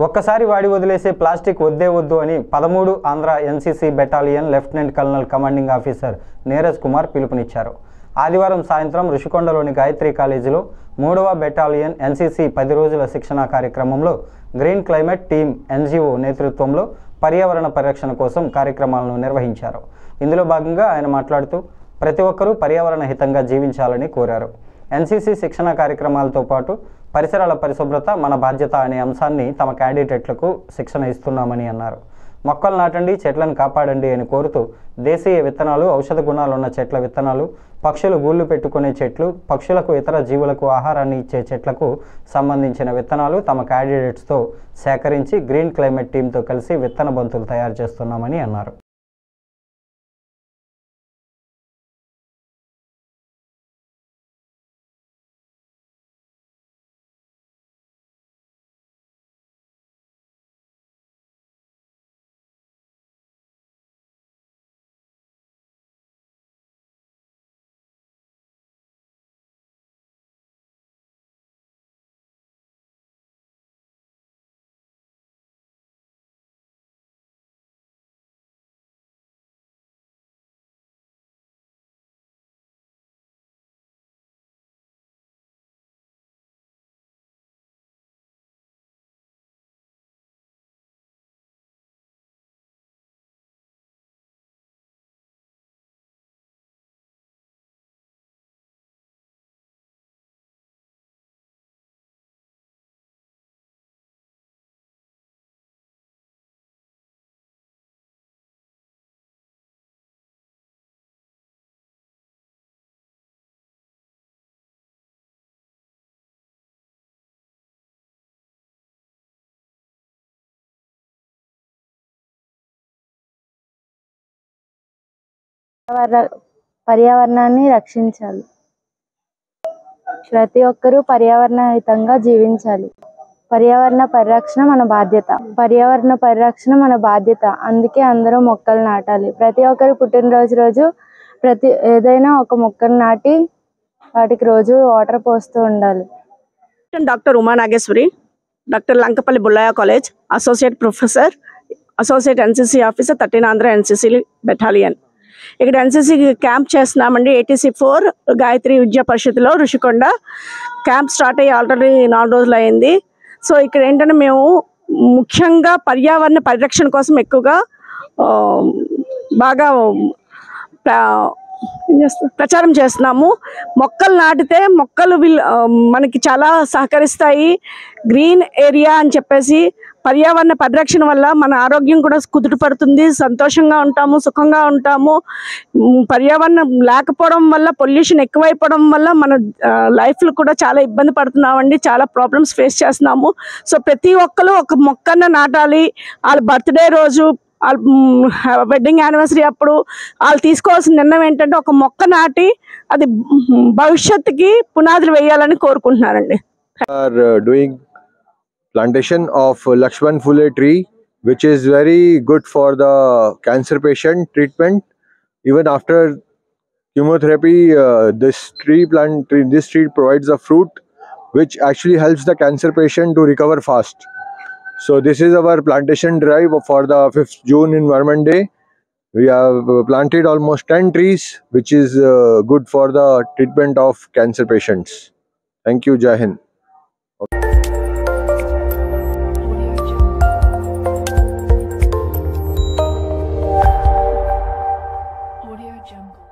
ఒక్కసారి వాడి వదిలేసే ప్లాస్టిక్ వద్దే వద్దు అని 13 Andhra NCC battalion lieutenant colonel commanding officer Neeraj Kumar పిలుపునిచ్చారు. ఆదివారం సాయంత్రం ఋషికొండలోని గాయత్రి కాలేజీలో 3వ బెటాలియన్ ఎన్సీసీ 10 రోజుల శిక్షణా కార్యక్రమంలో గ్రీన్ క్లైమేట్ టీమ్ ఎన్జీఓ నేతృత్వంలో పర్యావరణ పరిరక్షణ కోసం కార్యక్రమాలను నిర్వహించారు. ఇందులో భాగంగా ఆయన మాట్లాడుతూ ప్రతి ఒక్కరూ పర్యావరణ హితంగా జీవించాలని కోరారు. ఎన్సీసీ శిక్షణ కార్యక్రమాలతో పాటు పరిసరాల పరిశుభ్రత మన బాధ్యత అనే అంశాన్ని తమ క్యాండిడేట్లకు శిక్షణ ఇస్తున్నామని అన్నారు. మొక్కలు నాటండి, చెట్లను కాపాడండి అని కోరుతూ దేశీయ విత్తనాలు, ఔషధ గుణాలున్న చెట్ల విత్తనాలు, పక్షులు గూళ్ళు పెట్టుకునే చెట్లు, పక్షులకు ఇతర జీవులకు ఆహారాన్ని ఇచ్చే చెట్లకు సంబంధించిన విత్తనాలు తమ క్యాండిడేట్స్తో సేకరించి గ్రీన్ క్లైమేట్ టీంతో కలిసి విత్తన బంతులు తయారు చేస్తున్నామని అన్నారు. పర్యావరణాన్ని రక్షించాలి. ప్రతి ఒక్కరూ పర్యావరణ హితంగా జీవించాలి. పర్యావరణ పరిరక్షణ మన బాధ్యత. అందుకే అందరూ మొక్కలు నాటాలి. ప్రతి ఒక్కరు పుట్టినరోజు ఏదైనా ఒక మొక్కను నాటి వాటికి రోజు వాటర్ పోస్తూ ఉండాలి. Doctor Uma Nageswari, doctor Lankapalli Bullayya college, associate professor, associate NCC officer, 13 Andhra NCC battalion. ఇక్కడ ఎన్సీసీ క్యాంప్ చేస్తున్నామండి. ATC 4 గాయత్రి విద్యా పరిషత్లో ఋషికొండ క్యాంప్ స్టార్ట్ అయ్యి ఆల్రెడీ 4 రోజులు అయింది. సో ఇక్కడ ఏంటంటే మేము ముఖ్యంగా పర్యావరణ పరిరక్షణ కోసం ఎక్కువగా బాగా ప్రచారం చేస్తున్నాము. మొక్కలు నాటితే మొక్కలు మనకి చాలా సహకరిస్తాయి. గ్రీన్ ఏరియా అని చెప్పేసి పర్యావరణ పరిరక్షణ వల్ల మన ఆరోగ్యం కూడా కుదుటపడుతుంది, సంతోషంగా ఉంటాము, సుఖంగా ఉంటాము. పర్యావరణం లేకపోవడం వల్ల, పొల్యూషన్ ఎక్కువైపోవడం వల్ల మన లైఫ్లో కూడా చాలా ఇబ్బంది పడుతున్నామండి. చాలా ప్రాబ్లమ్స్ ఫేస్ చేస్తున్నాము. సో ప్రతి ఒక్కరు ఒక మొక్కను నాటాలి. వాళ్ళ బర్త్డే రోజు, వెడ్డింగ్ యానివర్సరీ అప్పుడు వాళ్ళు తీసుకోవాల్సిన నిర్ణయం ఏంటంటే ఒక మొక్క నాటి అది భవిష్యత్తుకి పునాదులు వేయాలని కోరుకుంటున్నారండి. Plantation of Lakshman Phule tree, which is very good for the cancer patient treatment. Even after chemotherapy, this tree provides a fruit which actually helps the cancer patient to recover fast. So this is our plantation drive for the 5th June Environment Day. We have planted almost 10 trees, which is good for the treatment of cancer patients. Thank you. Jai Hind. Audio Jungle.